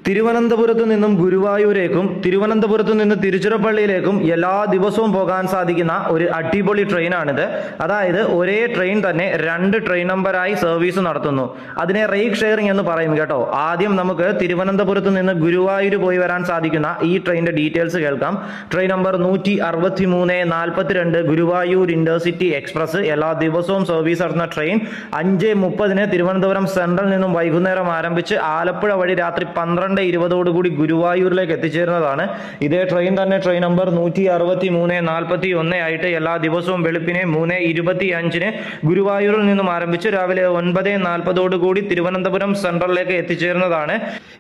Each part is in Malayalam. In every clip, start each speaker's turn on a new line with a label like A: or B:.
A: തിരുവനന്തപുരത്ത് നിന്നും ഗുരുവായൂരേക്കും തിരുവനന്തപുരത്ത് നിന്ന് തിരുച്ചിറപ്പള്ളിയിലേക്കും എല്ലാ ദിവസവും പോകാൻ സാധിക്കുന്ന ഒരു അടിപൊളി ട്രെയിനാണിത്. അതായത് ഒരേ ട്രെയിൻ തന്നെ രണ്ട് ട്രെയിൻ നമ്പറായി സർവീസ് നടത്തുന്നു. അതിനെ റേക്ക് ഷെയറിംഗ് എന്ന് പറയും കേട്ടോ. ആദ്യം നമുക്ക് തിരുവനന്തപുരത്ത് നിന്ന് ഗുരുവായൂർ പോയി വരാൻ സാധിക്കുന്ന ഈ ട്രെയിനിന്റെ ഡീറ്റെയിൽസ് കേൾക്കാം. Train number 163-42 Guruvayur intercity express എല്ലാ ദിവസവും സർവീസ് നടത്തുന്ന ട്രെയിൻ 5:30 തിരുവനന്തപുരം സെൻട്രൽ നിന്നും വൈകുന്നേരം ആരംഭിച്ച് ആലപ്പുഴ വഴി രാത്രി 12:20 ഗുരുവായൂരിലേക്ക് എത്തിച്ചേരുന്നതാണ്. ഇതേ ട്രെയിൻ തന്നെ ട്രെയിൻ നമ്പർ 163-41 ആയിട്ട് എല്ലാ ദിവസവും വെളുപ്പിനെ 3:25 ഗുരുവായൂരിൽ നിന്നും ആരംഭിച്ച് രാവിലെ 9:40 തിരുവനന്തപുരം സെൻട്രലിലേക്ക് എത്തിച്ചേരുന്നതാണ്.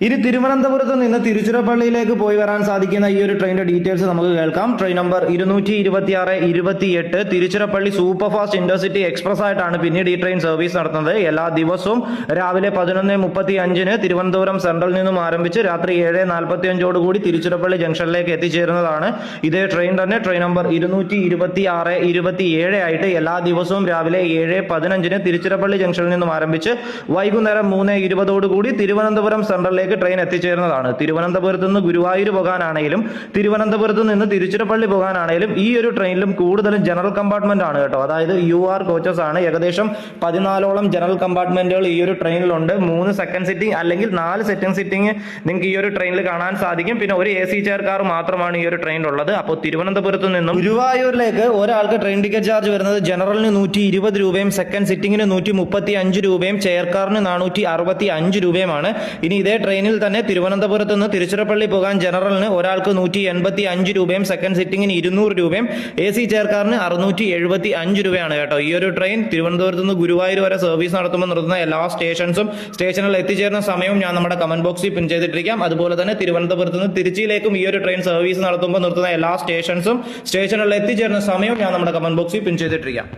A: ഇനി തിരുവനന്തപുരത്ത് നിന്ന് തിരുച്ചിറപ്പള്ളിയിലേക്ക് പോയി വരാൻ സാധിക്കുന്ന ഈ ഒരു ട്രെയിനിന്റെ ഡീറ്റെയിൽസ് നമുക്ക് കേൾക്കാം. Train number 226-28 Tiruchirappalli super fast intercity express ആയിട്ടാണ് പിന്നീട് ഈ ട്രെയിൻ സർവീസ് നടത്തുന്നത്. എല്ലാ ദിവസവും രാവിലെ 11:35 തിരുവനന്തപുരം സെൻട്രലിൽ നിന്നും ആരംഭിച്ച് രാത്രി 7:45 തിരുച്ചിറപ്പള്ളി ജംഗ്ഷനിലേക്ക് എത്തിച്ചേരുന്നതാണ്. ഇതേ ട്രെയിൻ തന്നെ ട്രെയിൻ നമ്പർ 226-27 ആയിട്ട് എല്ലാ ദിവസവും രാവിലെ 7:15 തിരുച്ചിറപ്പള്ളി ജംഗ്ഷനിൽ നിന്നും ആരംഭിച്ച് വൈകുന്നേരം 3:20 തിരുവനന്തപുരം സെൻട്രലിലേക്ക് ട്രെയിൻ എത്തിച്ചേരുന്നതാണ്. തിരുവനന്തപുരത്ത് നിന്ന് ഗുരുവായൂർ പോകാനാണെങ്കിലും തിരുവനന്തപുരത്ത് നിന്ന് തിരുച്ചിറപ്പള്ളി പോകാനാണെങ്കിലും ഈ ഒരു ട്രെയിനിലും കൂടുതലും ജനറൽ കമ്പാർട്ട്മെന്റ് ആണ് കേട്ടോ. അതായത് UR കോച്ചസ് ആണ്. ഏകദേശം 14ഓളം ജനറൽ കമ്പാർട്ട്മെന്റുകൾ ഈ ഒരു ട്രെയിനിലുണ്ട്. 3 സെക്കൻഡ് സിറ്റിംഗ് അല്ലെങ്കിൽ 4 സെക്കൻഡ് സിറ്റിംഗ് നിങ്ങൾക്ക് ഈ ഒരു ട്രെയിനിൽ കാണാൻ സാധിക്കും. പിന്നെ ഒരു AC ചെയർ കാർ മാത്രമാണ് ഈ ഒരു ട്രെയിനിലുള്ളത്. അപ്പോൾ തിരുവനന്തപുരത്ത് നിന്നും ഗുരുവായൂരിലേക്ക് ഒരാൾക്ക് ട്രെയിൻ ടിക്കറ്റ് ചാർജ് വരുന്നത് ജനറലിന് 120 രൂപയും സെക്കൻഡ് സിറ്റിംഗിന് 135 രൂപയും ചെയർ കാറിന് 465 രൂപയുമാണ്. ഇനി ഇതേ ട്രെയിനിൽ തന്നെ തിരുവനന്തപുരത്ത് നിന്ന് തിരുച്ചിറപ്പള്ളി പോകാൻ ജനറലിന് ഒരാൾക്ക് 185 രൂപയും സെക്കൻഡ് സിറ്റിംഗിന് 200 രൂപയും AC ചെയർ കാറിന് 675 രൂപയാണ് കേട്ടോ. ഈ ഒരു ട്രെയിൻ തിരുവനന്തപുരത്ത് നിന്ന് ഗുരുവായൂർ വരെ സർവീസ് നടത്തുമ്പോൾ നിർത്തുന്ന എല്ലാ സ്റ്റേഷൻസും സ്റ്റേഷനിൽ എത്തിച്ചേരുന്ന സമയവും ഞാൻ നമ്മുടെ കമന്റ് ബോക്സിൽ പിൻ ചെയ്തിട്ടിരിക്കാം. അതുപോലെ തന്നെ തിരുവനന്തപുരത്ത് നിന്ന് തിരുച്ചിയിലേക്കും ഈ ഒരു ട്രെയിൻ സർവീസ് നടത്തുമ്പോൾ നിർത്തുന്ന എല്ലാ സ്റ്റേഷൻസും സ്റ്റേഷനിൽ എത്തിച്ചേരുന്ന സമയവും ഞാൻ നമ്മുടെ കമന്റ് ബോക്സിൽ പിൻ ചെയ്തിട്ടിരിക്കാം.